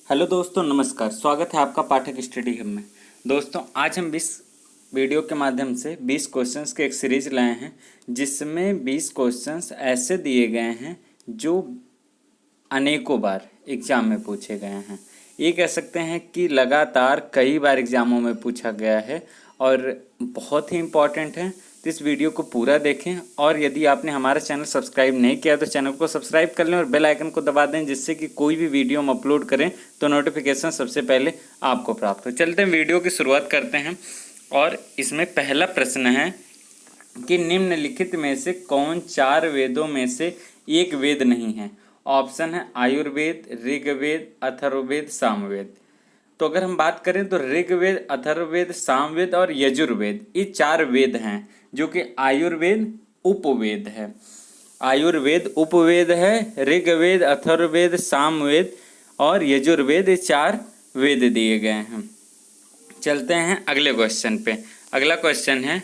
Hello दोस्तों, नमस्कार। स्वागत है आपका पाठक स्टडी हब में। दोस्तों, आज हम 20 वीडियो के माध्यम से 20 क्वेश्चंस के एक सीरीज लाए हैं, जिसमें 20 क्वेश्चंस ऐसे दिए गए हैं जो अनेकों बार एग्जाम में पूछे गए हैं। ये कह सकते हैं कि लगातार कई बार एग्जामों में पूछा गया है और बहुत ही इम्पॉर्टेंट है। तो इस वीडियो को पूरा देखें और यदि आपने हमारा चैनल सब्सक्राइब नहीं किया तो चैनल को सब्सक्राइब कर लें और बेल आइकन को दबा दें, जिससे कि कोई भी वीडियो हम अपलोड करें तो नोटिफिकेशन सबसे पहले आपको प्राप्त हो। चलते हैं, वीडियो की शुरुआत करते हैं। और इसमें पहला प्रश्न है कि निम्नलिखित में से कौन 4 वेदों में से एक वेद नहीं है। ऑप्शन है आयुर्वेद, ऋग्वेद, अथर्ववेद, सामवेद। तो अगर हम बात करें तो ऋग्वेद, अथर्ववेद, सामवेद और यजुर्वेद, ये 4 वेद हैं, जो कि आयुर्वेद उपवेद है। आयुर्वेद उपवेद है, ऋग्वेद, अथर्ववेद, सामवेद और यजुर्वेद, ये 4 वेद दिए गए हैं। चलते हैं अगले क्वेश्चन पे। अगला क्वेश्चन है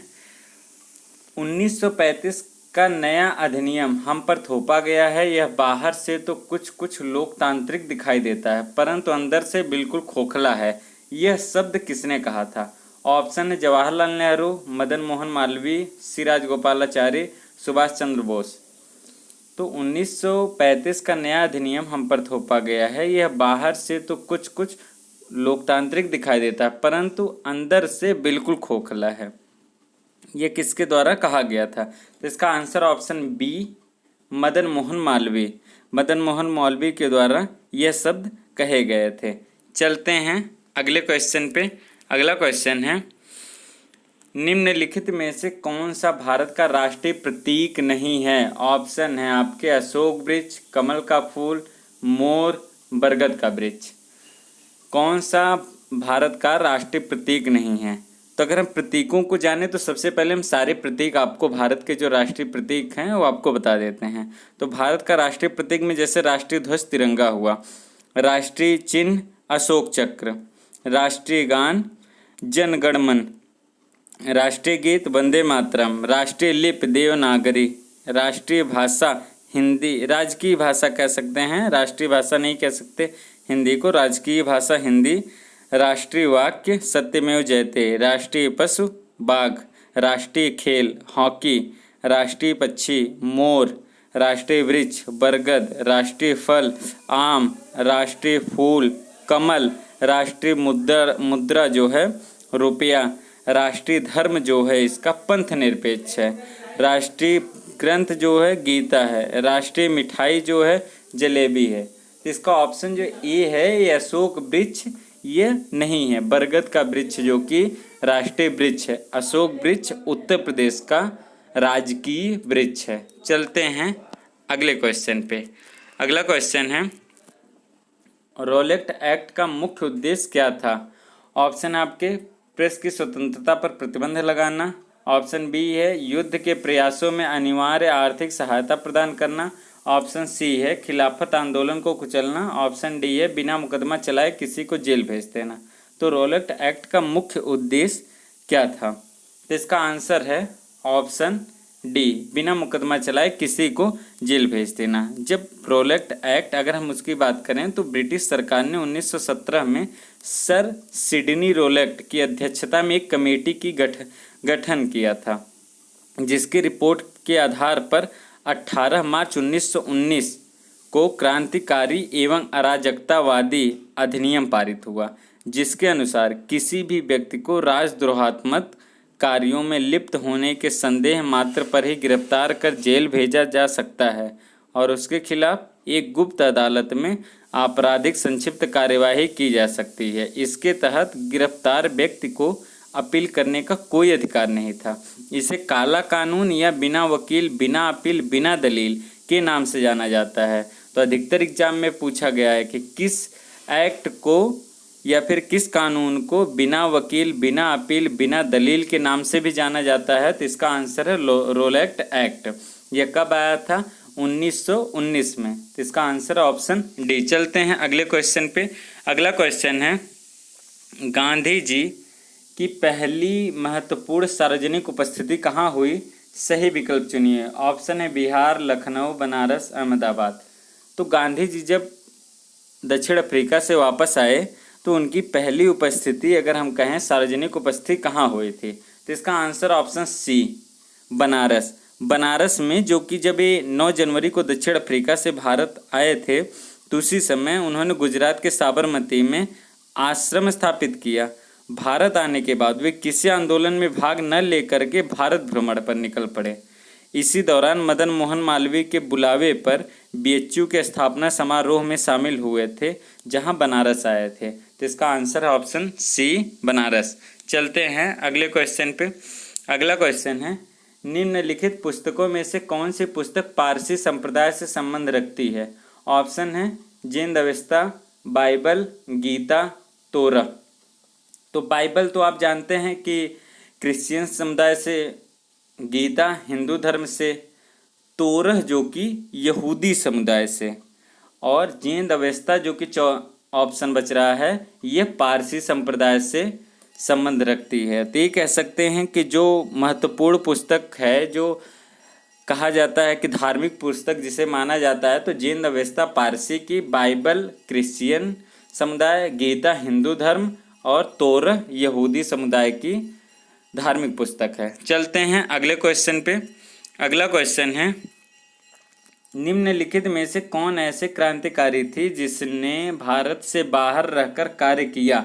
1935 का नया अधिनियम हम पर थोपा गया है। यह बाहर से तो कुछ लोकतांत्रिक दिखाई देता है, परंतु अंदर से बिल्कुल खोखला है। यह शब्द किसने कहा था। ऑप्शन है जवाहरलाल नेहरू, मदन मोहन मालवीय, सी राजगोपालाचारी, सुभाष चंद्र बोस। तो 1935 का नया अधिनियम हम पर थोपा गया है। यह बाहर से तो कुछ लोकतांत्रिक दिखाई देता है, परंतु अंदर से बिल्कुल खोखला है। ये किसके द्वारा कहा गया था। तो इसका answer option B, Madan Mohan Malviya. Madan Mohan Malviya के द्वारा यह शब्द कहे गए थे। चलते हैं अगले क्वेश्चन पे। अगला क्वेश्चन है निम्नलिखित में से कौन सा भारत का राष्ट्रीय प्रतीक नहीं है। ऑप्शन है आपके अशोक वृक्ष, कमल का फूल, मोर, बरगद का वृक्ष। कौन सा भारत का राष्ट्रीय प्रतीक नहीं है। तो अगर हम प्रतीकों को जाने तो सबसे पहले हम सारे प्रतीक आपको, भारत के जो राष्ट्रीय प्रतीक हैं वो आपको बता देते हैं। तो भारत का राष्ट्रीय प्रतीक में जैसे राष्ट्रीय ध्वज तिरंगा हुआ, राष्ट्रीय चिन्ह अशोक चक्र, राष्ट्रीय गान जन गण मन, राष्ट्रीय गीत वंदे मातरम, राष्ट्रीय लिपि देवनागरी, राष्ट्रीय भाषा हिंदी, राजकीय भाषा कह सकते हैं, राष्ट्रीय भाषा नहीं कह सकते हिंदी को, राजकीय भाषा हिंदी, राष्ट्रीय वाक्य सत्यमेव जयते, राष्ट्रीय पशु बाघ, राष्ट्रीय खेल हॉकी, राष्ट्रीय पक्षी मोर, राष्ट्रीय वृक्ष बरगद, राष्ट्रीय फल आम, राष्ट्रीय फूल कमल, राष्ट्रीय मुद्रा जो है रुपया, राष्ट्रीय धर्म जो है इसका पंथ निरपेक्ष है, राष्ट्रीय ग्रंथ जो है गीता है, राष्ट्रीय मिठाई जो है जलेबी है। इसका ऑप्शन जो ए है ये अशोक वृक्ष ये नहीं है। बरगद का वृक्ष जो कि राष्ट्रीय वृक्ष है, अशोक वृक्ष उत्तर प्रदेश का राजकीय वृक्ष है। चलते हैं अगले क्वेश्चन पे। अगला क्वेश्चन है रोलेट एक्ट का मुख्य उद्देश्य क्या था। ऑप्शन आपके प्रेस की स्वतंत्रता पर प्रतिबंध लगाना, ऑप्शन बी है युद्ध के प्रयासों में अनिवार्य आर्थिक सहायता प्रदान करना, ऑप्शन सी है खिलाफत आंदोलन को कुचलना, ऑप्शन डी है बिना मुकदमा चलाए किसी को जेल भेज देना। तो रोलेट एक्ट का मुख्य उद्देश्य क्या था। तो इसका आंसर है ऑप्शन डी, बिना मुकदमा चलाए किसी को जेल भेज देना। जब रोलेट एक्ट अगर हम उसकी बात करें तो ब्रिटिश सरकार ने 1917 में सर सिडनी रोलेट की अध्यक्षता में एक कमेटी की गठन किया था, जिसकी रिपोर्ट के आधार पर 18 मार्च 1919 को क्रांतिकारी एवं अराजकतावादी अधिनियम पारित हुआ, जिसके अनुसार किसी भी व्यक्ति को राजद्रोहात्मक कार्यों में लिप्त होने के संदेह मात्र पर ही गिरफ्तार कर जेल भेजा जा सकता है और उसके खिलाफ एक गुप्त अदालत में आपराधिक संक्षिप्त कार्यवाही की जा सकती है। इसके तहत गिरफ्तार व्यक्ति को अपील करने का कोई अधिकार नहीं था। इसे काला कानून या बिना वकील, बिना अपील, बिना दलील के नाम से जाना जाता है। तो अधिकतर एग्जाम में पूछा गया है कि किस एक्ट को या फिर किस कानून को बिना वकील, बिना अपील, बिना दलील के नाम से भी जाना जाता है। तो इसका आंसर है रोलेट एक्ट। यह कब आया था 1919 में। तो इसका आंसर ऑप्शन डी। चलते हैं अगले क्वेश्चन पे। अगला क्वेश्चन है गांधी जी की पहली महत्वपूर्ण सार्वजनिक उपस्थिति कहाँ हुई। सही विकल्प चुनिए। ऑप्शन है बिहार, लखनऊ, बनारस, अहमदाबाद। तो गांधी जी जब दक्षिण अफ्रीका से वापस आए तो उनकी पहली उपस्थिति अगर हम कहें सार्वजनिक उपस्थिति कहाँ हुई थी, तो इसका answer option C Banaras. Banaras में, जो कि जब ये 9 जनवरी को दक्षिण अफ्रीका से भारत आए थे तो उसी समय उन्होंने गुजरात के साबरमती में आश्रम स्थापित किया। भारत आने के बाद वे किसी आंदोलन में भाग न लेकर के भारत भ्रमण पर निकल पड़े। इसी दौरान मदन मोहन मालवीय के बुलावे पर बीएचयू के स्थापना समारोह में शामिल हुए थे, जहां बनारस आए थे। तो इसका आंसर है ऑप्शन सी बनारस। चलते हैं अगले क्वेश्चन पे। अगला क्वेश्चन है, निम्नलिखित पुस्तकों में से कौन सी पुस्तक पारसी संप्रदाय से संबंध रखती है? ऑप्शन है जिंद अवेस्ता, बाइबल, गीता, तोरा। तो बाइबल तो आप जानते हैं कि क्रिश्चियन समुदाय से, गीता हिंदू धर्म से, तोरह जो कि यहूदी समुदाय से, और जिंद अवेस्ता जो कि ऑप्शन बच रहा है, ये पारसी संप्रदाय से संबंध रखती है। तो ये कह सकते हैं कि जो महत्वपूर्ण पुस्तक है, जो कहा जाता है कि धार्मिक पुस्तक जिसे माना जाता है, तो जिंद अवेस्ता पारसी की, बाइबल क्रिश्चियन समुदाय, गीता हिंदू धर्म और तोरह यहूदी समुदाय की धार्मिक पुस्तक है। चलते हैं अगले क्वेश्चन पे। अगला क्वेश्चन है, निम्नलिखित में से कौन ऐसे क्रांतिकारी थी जिसने भारत से बाहर रहकर कार्य किया?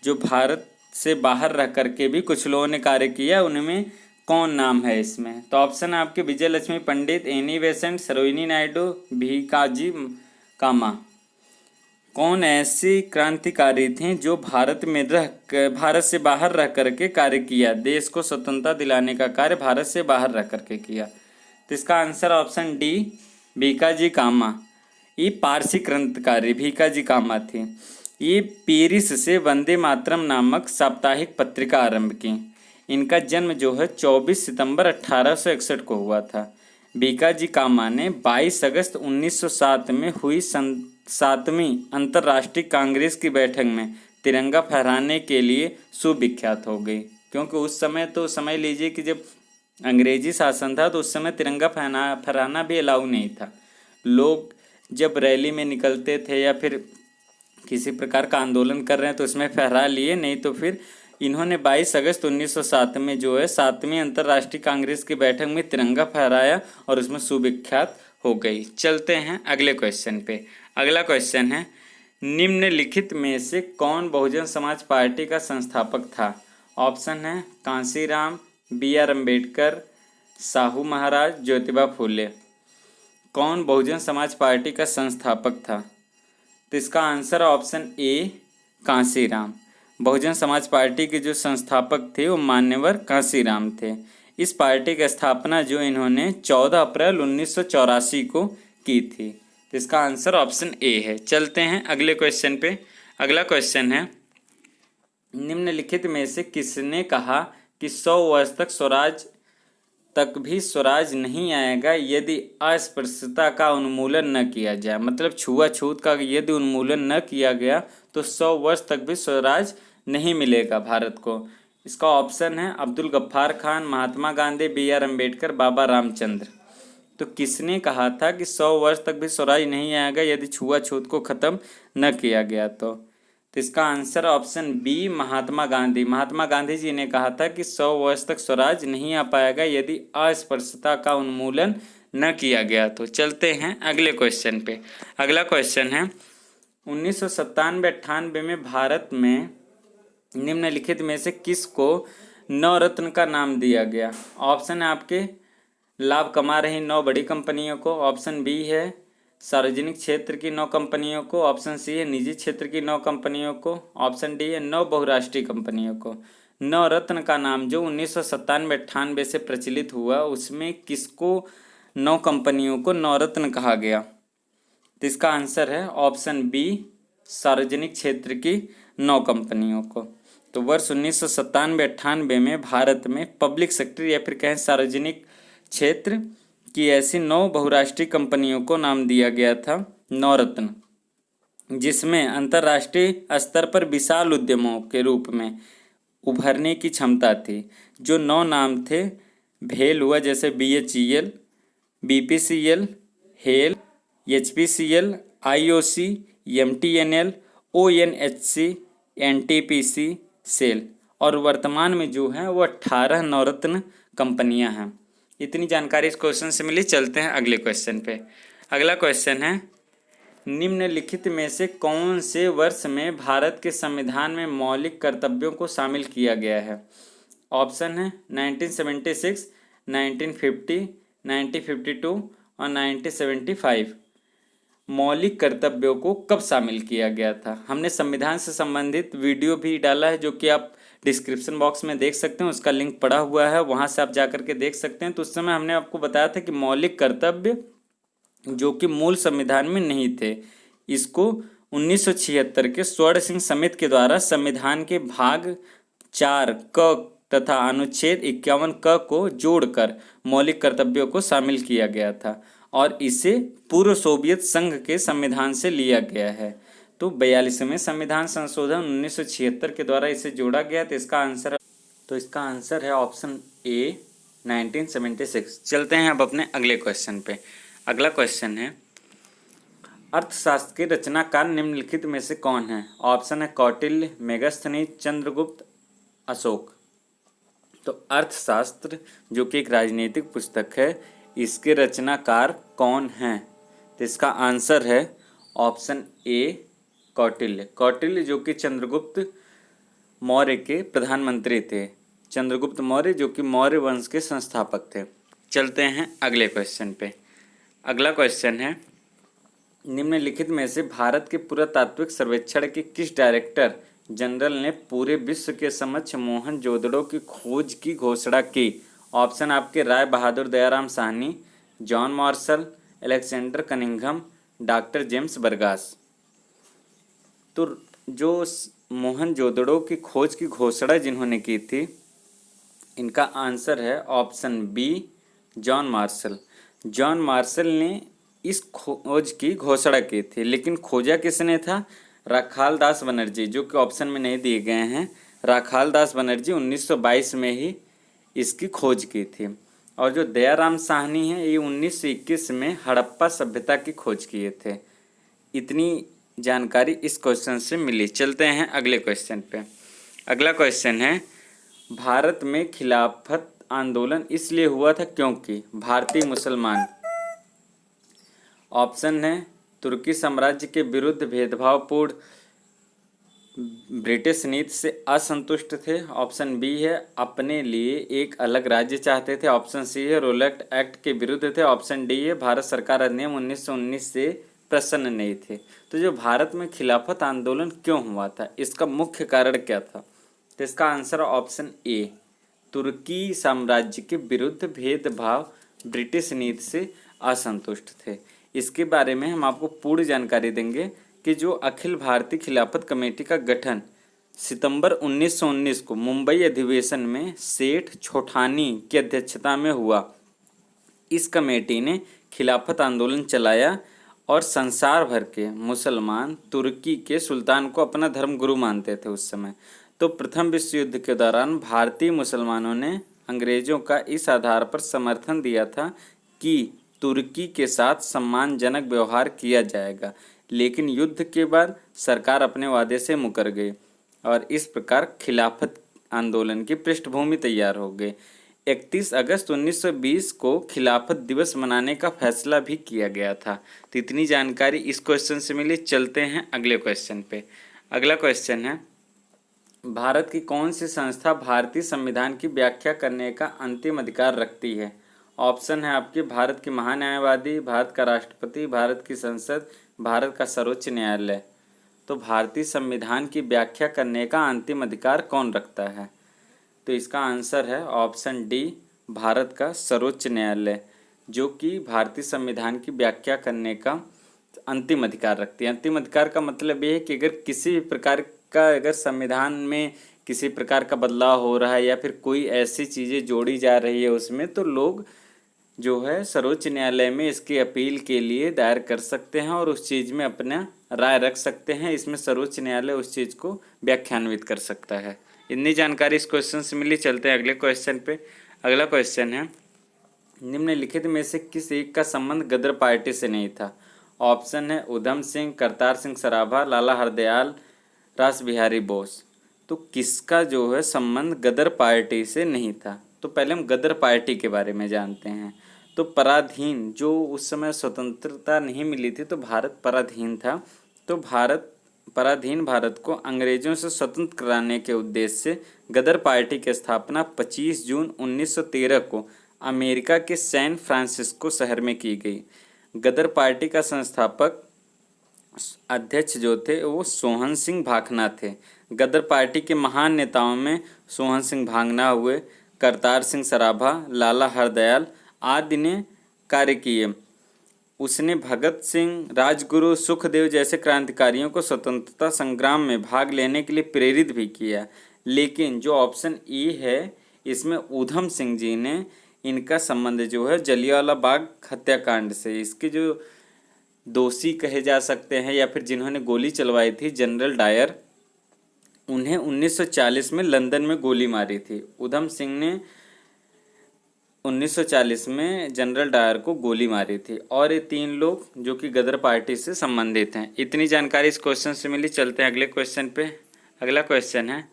जो भारत से बाहर रह करके भी कुछ लोगों ने कार्य किया, उनमें कौन नाम है इसमें? तो ऑप्शन है आपके विजय लक्ष्मी पंडित, एनी बेसेंट, सरोजिनी नायडू, भीकाजी कामा। कौन ऐसी क्रांतिकारी थी जो भारत से बाहर रह करके कार्य किया, देश को स्वतंत्रता दिलाने का कार्य भारत से बाहर रह करके किया? तो इसका आंसर ऑप्शन डी भीकाजी कामा। ये पारसी क्रांतिकारी भीकाजी कामा थी। ये पेरिस से वंदे मातरम नामक साप्ताहिक पत्रिका आरंभ की। इनका जन्म जो है 24 सितंबर 1861 को हुआ था। भीकाजी कामा ने 22 अगस्त 1907 में हुई 7वीं अंतर्राष्ट्रीय कांग्रेस की बैठक में तिरंगा फहराने के लिए सुविख्यात हो गई, क्योंकि उस समय तो समझ लीजिए कि जब अंग्रेजी शासन था तो उस समय तिरंगा फहराना भी अलाउ नहीं था। लोग जब रैली में निकलते थे या फिर किसी प्रकार का आंदोलन कर रहे हैं तो उसमें फहरा लिए, नहीं तो फिर इन्होंने 22 अगस्त 1907 में जो है 7वीं अंतर्राष्ट्रीय कांग्रेस की बैठक में तिरंगा फहराया और उसमें सुविख्यात हो गई। चलते हैं अगले क्वेश्चन पे। अगला क्वेश्चन है, निम्नलिखित में से कौन बहुजन समाज पार्टी का संस्थापक था? ऑप्शन है कांशीराम, BR अम्बेडकर, साहू महाराज, ज्योतिबा फूले। कौन बहुजन समाज पार्टी का संस्थापक था? तो इसका answer option A Kanshiram. Bahujan Samaj party के जो संस्थापक थे वो मान्यवर कांशीराम थे। इस पार्टी की स्थापना जो इन्होंने 14 अप्रैल 1984 को की थी। तो इसका आंसर ऑप्शन ए है। चलते हैं अगले क्वेश्चन पे। अगला क्वेश्चन है, निम्नलिखित में से किसने कहा कि 100 वर्ष तक भी स्वराज नहीं आएगा यदि अस्पृश्यता का उन्मूलन न किया जाए? मतलब छुआछूत का यदि उन्मूलन न किया गया तो 100 वर्ष तक भी स्वराज नहीं मिलेगा भारत को। इसका ऑप्शन है अब्दुल गफ्फार खान, महात्मा गांधी, BR अम्बेडकर, बाबा रामचंद्र। तो किसने कहा था कि 100 वर्ष तक भी स्वराज नहीं आएगा यदि छुआछूत को खत्म न किया गया? तो इसका answer option B Mahatma Gandhi. Mahatma Gandhi ji ने कहा था कि 100 वर्ष तक स्वराज नहीं आ पाएगा यदि अस्पृश्यता का उन्मूलन न किया गया। तो चलते हैं अगले क्वेश्चन पे। अगला क्वेश्चन है, 1997-98 में भारत में निम्नलिखित में से किसको नवरत्न का नाम दिया गया? ऑप्शन है आपके लाभ कमा रही 9 बड़ी कंपनियों को, ऑप्शन बी है सार्वजनिक क्षेत्र की 9 कंपनियों को, ऑप्शन सी है निजी क्षेत्र की 9 कंपनियों को, ऑप्शन डी है 9 बहुराष्ट्रीय कंपनियों को। नवरत्न का नाम जो 1997-98 से प्रचलित हुआ उसमें किसको 9 कंपनियों को नवरत्न कहा गया? तो इसका आंसर है ऑप्शन बी सार्वजनिक क्षेत्र की 9 कंपनियों को। तो वर्ष 1997-98 में भारत में पब्लिक सेक्टर या फिर कहें सार्वजनिक क्षेत्र की ऐसी 9 बहुराष्ट्रीय कंपनियों को नाम दिया गया था नवरत्न, जिसमें अंतर्राष्ट्रीय स्तर पर विशाल उद्यमों के रूप में उभरने की क्षमता थी। जो 9 नाम थे, भेल हुआ जैसे BHEL, BPCL, हेल, HPCL, IOC, MTNL, ONHC, NTPC, SAIL. और वर्तमान में जो है वो 18 नवरत्न कंपनियां हैं। इतनी जानकारी इस क्वेश्चन से मिली। चलते हैं अगले क्वेश्चन पे। अगला क्वेश्चन है, निम्नलिखित में से कौन से वर्ष में भारत के संविधान में मौलिक कर्तव्यों को शामिल किया गया है? ऑप्शन है 1976, 1950, 1952 और 1975। मौलिक कर्तव्यों को कब शामिल किया गया था? हमने संविधान से संबंधित वीडियो भी डाला है जो कि आप डिस्क्रिप्शन बॉक्स में देख सकते हैं, उसका लिंक पड़ा हुआ है, वहां से आप जाकर के देख सकते हैं। तो उस समय हमने आपको बताया था कि मौलिक कर्तव्य जो कि मूल संविधान में नहीं थे, इसको 1976 के स्वर्ण सिंह समिति के द्वारा संविधान के भाग 4 क तथा अनुच्छेद 51 क को जोड़कर मौलिक कर्तव्यों को शामिल किया गया था और इसे पूर्व सोवियत संघ के संविधान से लिया गया है। तो 42वें संविधान संशोधन 1976 के द्वारा इसे जोड़ा गया। तो इसका आंसर है ऑप्शन ए 1976। चलते हैं अब अपने अगले क्वेश्चन पे। अगला क्वेश्चन है, अर्थशास्त्र के रचनाकार निम्नलिखित में से कौन है? ऑप्शन है कौटिल्य, मेगस्थनीज, चंद्रगुप्त, अशोक। तो अर्थशास्त्र जो कि एक राजनीतिक पुस्तक है, इसके रचनाकार कौन हैं? तो इसका आंसर है ऑप्शन ए कौटिल्य। कौटिल्य जो कि चंद्रगुप्त मौर्य के प्रधानमंत्री थे। चंद्रगुप्त मौर्य जो कि मौर्य वंश के संस्थापक थे। चलते हैं अगले क्वेश्चन पे। अगला क्वेश्चन है, निम्नलिखित में से भारत के पुरातात्विक सर्वेक्षण के किस डायरेक्टर जनरल ने पूरे विश्व के समक्ष मोहनजोदड़ो की खोज की घोषणा की? ऑप्शन आपके Rai Bahadur Dayaram Sahni, John Marshall, Alexander Cunningham, doctor James Burgess. तो जो मोहनजोदड़ो की खोज की घोषणा जिन्होंने की थी, इनका आंसर है option B John Marshall. John Marshall ने इस खोज की घोषणा की थी, लेकिन खोजा किसने था? राखाल दास बनर्जी, जो कि ऑप्शन में नहीं दिए गए हैं। राखाल दास बनर्जी 1922 में ही इसकी खोज की थी। और जो दयाराम साहनी है, ये 1921 में हड़प्पा सभ्यता की खोज किए थे। इतनी जानकारी इस क्वेश्चन से मिली। चलते हैं अगले क्वेश्चन पे। अगला क्वेश्चन है, भारत में खिलाफत आंदोलन इसलिए हुआ था क्योंकि भारतीय मुसलमान, ऑप्शन है तुर्की साम्राज्य के विरुद्ध भेदभावपूर्ण ब्रिटिश नीति से असंतुष्ट थे, ऑप्शन बी है अपने लिए एक अलग राज्य चाहते थे, ऑप्शन सी है रोलेट एक्ट के विरुद्ध थे, ऑप्शन डी है भारत सरकार अधिनियम 1919 से प्रसन्न नहीं थे। तो जो भारत में खिलाफत आंदोलन क्यों हुआ था, इसका मुख्य कारण क्या था? तो इसका आंसर ऑप्शन ए तुर्की साम्राज्य के विरुद्ध भेदभाव ब्रिटिश नीति से असंतुष्ट थे। इसके बारे में हम आपको पूर्ण जानकारी देंगे कि जो अखिल भारतीय खिलाफत कमेटी का गठन सितंबर 1919 को मुंबई अधिवेशन में सेठ छोटानी की अध्यक्षता में हुआ। इस कमेटी ने खिलाफत आंदोलन चलाया और संसार भर के मुसलमान तुर्की के सुल्तान को अपना धर्म गुरु मानते थे उस समय। तो प्रथम विश्व युद्ध के दौरान भारतीय मुसलमानों ने अंग्रेजों का इस आधार पर समर्थन दिया था कि तुर्की के साथ सम्मानजनक व्यवहार किया जाएगा, लेकिन युद्ध के बाद सरकार अपने वादे से मुकर गई और इस प्रकार खिलाफत आंदोलन की पृष्ठभूमि तैयार हो गई। 31 अगस्त 1920 को खिलाफत दिवस मनाने का फैसला भी किया गया था। तो इतनी जानकारी इस क्वेश्चन से मिली। चलते हैं अगले क्वेश्चन पे। अगला क्वेश्चन है, भारत की कौन सी संस्था भारतीय संविधान की व्याख्या करने का अंतिम अधिकार रखती है? ऑप्शन है आपके भारत के महान्यायवादी, भारत का राष्ट्रपति, भारत की संसद, भारत का सर्वोच्च न्यायालय। तो भारतीय संविधान की व्याख्या करने का अंतिम अधिकार कौन रखता है? तो इसका आंसर है ऑप्शन डी भारत का सर्वोच्च न्यायालय, जो कि भारतीय संविधान की व्याख्या करने का अंतिम अधिकार रखती है। अंतिम अधिकार का मतलब ये है कि अगर किसी भी प्रकार का अगर संविधान में किसी प्रकार का बदलाव हो रहा है या फिर कोई ऐसी चीज़ें जोड़ी जा रही है उसमें, तो लोग जो है सर्वोच्च न्यायालय में इसकी अपील के लिए दायर कर सकते हैं और उस चीज़ में अपना राय रख सकते हैं। इसमें सर्वोच्च न्यायालय उस चीज़ को व्याख्यान्वित कर सकता है। इतनी जानकारी इस क्वेश्चन से मिली। चलते हैं अगले क्वेश्चन पे। अगला क्वेश्चन है, निम्नलिखित में से किस एक का संबंध गदर पार्टी से नहीं था? ऑप्शन है उधम सिंह, करतार सिंह सराभा, लाला हरदयाल, रास बिहारी बोस। तो किसका जो है संबंध गदर पार्टी से नहीं था? तो पहले हम गदर पार्टी के बारे में जानते हैं। तो पराधीन, जो उस समय स्वतंत्रता नहीं मिली थी तो भारत पराधीन था। तो पराधीन भारत को अंग्रेजों से स्वतंत्र कराने के उद्देश्य से गदर पार्टी की स्थापना 25 जून 1913 को अमेरिका के सैन फ्रांसिस्को शहर में की गई। गदर पार्टी का संस्थापक अध्यक्ष जो थे वो सोहन सिंह भाखना थे। गदर पार्टी के महान नेताओं में सोहन सिंह भाखना हुए, करतार सिंह सराभा, लाला हरदयाल आदि ने कार्य किए। उसने भगत सिंह, राजगुरु, सुखदेव जैसे क्रांतिकारियों को स्वतंत्रता संग्राम में भाग लेने के लिए प्रेरित भी किया। लेकिन जो ऑप्शन ई है इसमें ऊधम सिंह जी ने, इनका संबंध जो है जलियांवाला बाग हत्याकांड से, इसके जो दोषी कहे जा सकते हैं या फिर जिन्होंने गोली चलवाई थी जनरल डायर, उन्हें 1940 में लंदन में गोली मारी थी। ऊधम सिंह ने 1940 में जनरल डायर को गोली मारी थी और ये 3 लोग जो कि गदर पार्टी से संबंधित हैं। इतनी जानकारी इस क्वेश्चन से मिली। चलते हैं अगले क्वेश्चन पे। अगला क्वेश्चन है,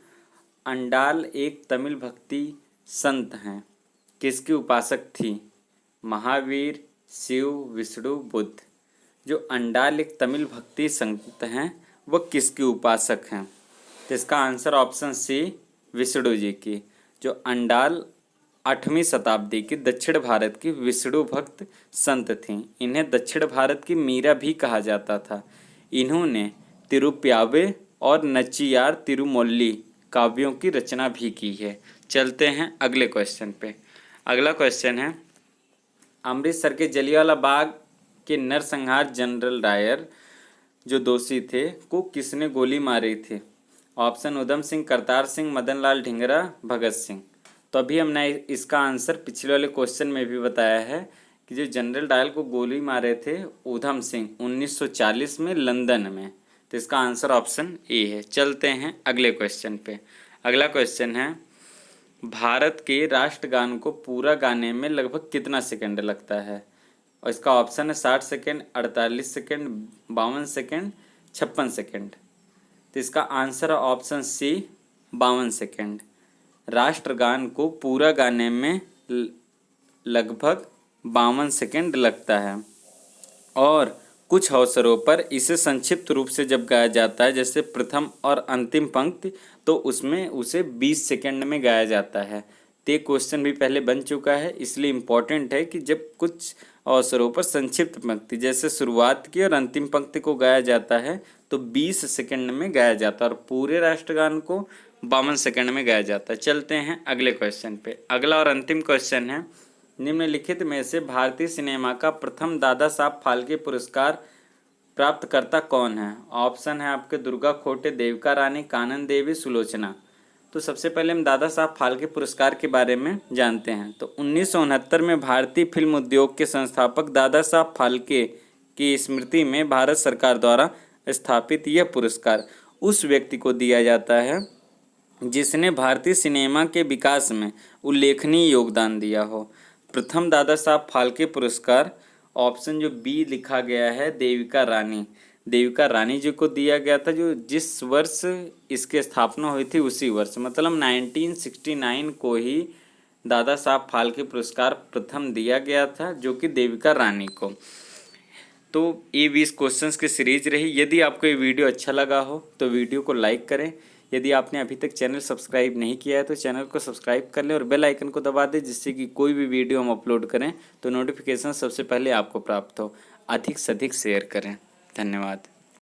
अंडाल एक तमिल भक्ति संत हैं, किसकी उपासक थी? महावीर, शिव, विष्णु, बुद्ध। जो अंडाल एक तमिल भक्ति संत हैं वह किसकी उपासक हैं? तो इसका आंसर ऑप्शन सी, विष्णु जी की। जो अंडाल 8वीं शताब्दी की दक्षिण भारत की विष्णु भक्त संत थीं। इन्हें दक्षिण भारत की मीरा भी कहा जाता था। इन्होंने तिरुप्यावे और नच्चियार तिरुमोल्ली काव्यों की रचना भी की है। चलते हैं अगले क्वेश्चन पे। अगला क्वेश्चन है, अमृतसर के जलियांवाला बाग के नरसंहार जनरल डायर जो दोषी थे को किसने गोली मारी थी? ऑप्शन उधम सिंह, करतार सिंह, मदन लाल ढींगरा, भगत सिंह। तो अभी हमने इसका आंसर पिछले वाले क्वेश्चन में भी बताया है कि जो जनरल डायल को गोली मारे थे ऊधम सिंह 1940 में लंदन में। तो इसका आंसर ऑप्शन ए है। चलते हैं अगले क्वेश्चन पे। अगला क्वेश्चन है, भारत के राष्ट्रगान को पूरा गाने में लगभग कितना सेकंड लगता है? और इसका ऑप्शन है 60 सेकंड, 48 सेकंड, 52 सेकंड, 56 सेकंड। तो इसका आंसर है ऑप्शन सी, 52 सेकंड। राष्ट्रगान को पूरा गाने में लगभग 52 सेकंड लगता है और कुछ अवसरों पर इसे संक्षिप्त रूप से जब गाया जाता है, जैसे प्रथम और अंतिम पंक्ति, तो उसमें उसे 20 सेकंड में गाया जाता है। तो क्वेश्चन भी पहले बन चुका है, इसलिए इम्पॉर्टेंट है कि जब कुछ अवसरों पर संक्षिप्त पंक्ति जैसे शुरुआत की और अंतिम पंक्ति को गाया जाता है तो 20 सेकंड में गाया जाता है और पूरे राष्ट्रगान को 52 सेकंड में गाया जाता है। चलते हैं अगले क्वेश्चन पे। अगला और अंतिम क्वेश्चन है, निम्नलिखित में से भारतीय सिनेमा का प्रथम दादा साहब फाल्के पुरस्कार प्राप्तकर्ता कौन है? ऑप्शन है आपके दुर्गा खोटे, देविका रानी, कानन देवी, सुलोचना। तो सबसे पहले हम दादा साहब फाल्के पुरस्कार के बारे में जानते हैं। तो 1969 में भारतीय फिल्म उद्योग के संस्थापक दादा साहब फाल्के की स्मृति में भारत सरकार द्वारा स्थापित यह पुरस्कार उस व्यक्ति को दिया जाता है जिसने भारतीय सिनेमा के विकास में उल्लेखनीय योगदान दिया हो। प्रथम दादा साहब फाल्के पुरस्कार ऑप्शन जो बी लिखा गया है, देविका रानी जी को दिया गया था, जो जिस वर्ष इसकी स्थापना हुई थी उसी वर्ष, मतलब 1969 को ही दादा साहब फाल्के पुरस्कार प्रथम दिया गया था, जो कि देविका रानी को। तो ये 20 क्वेश्चंस की सीरीज रही। यदि आपको ये वीडियो अच्छा लगा हो तो वीडियो को लाइक करें। यदि आपने अभी तक चैनल सब्सक्राइब नहीं किया है तो चैनल को सब्सक्राइब कर लें और बेल आइकन को दबा दें, जिससे कि कोई भी वीडियो हम अपलोड करें तो नोटिफिकेशन सबसे पहले आपको प्राप्त हो। अधिक से अधिक शेयर करें। धन्यवाद।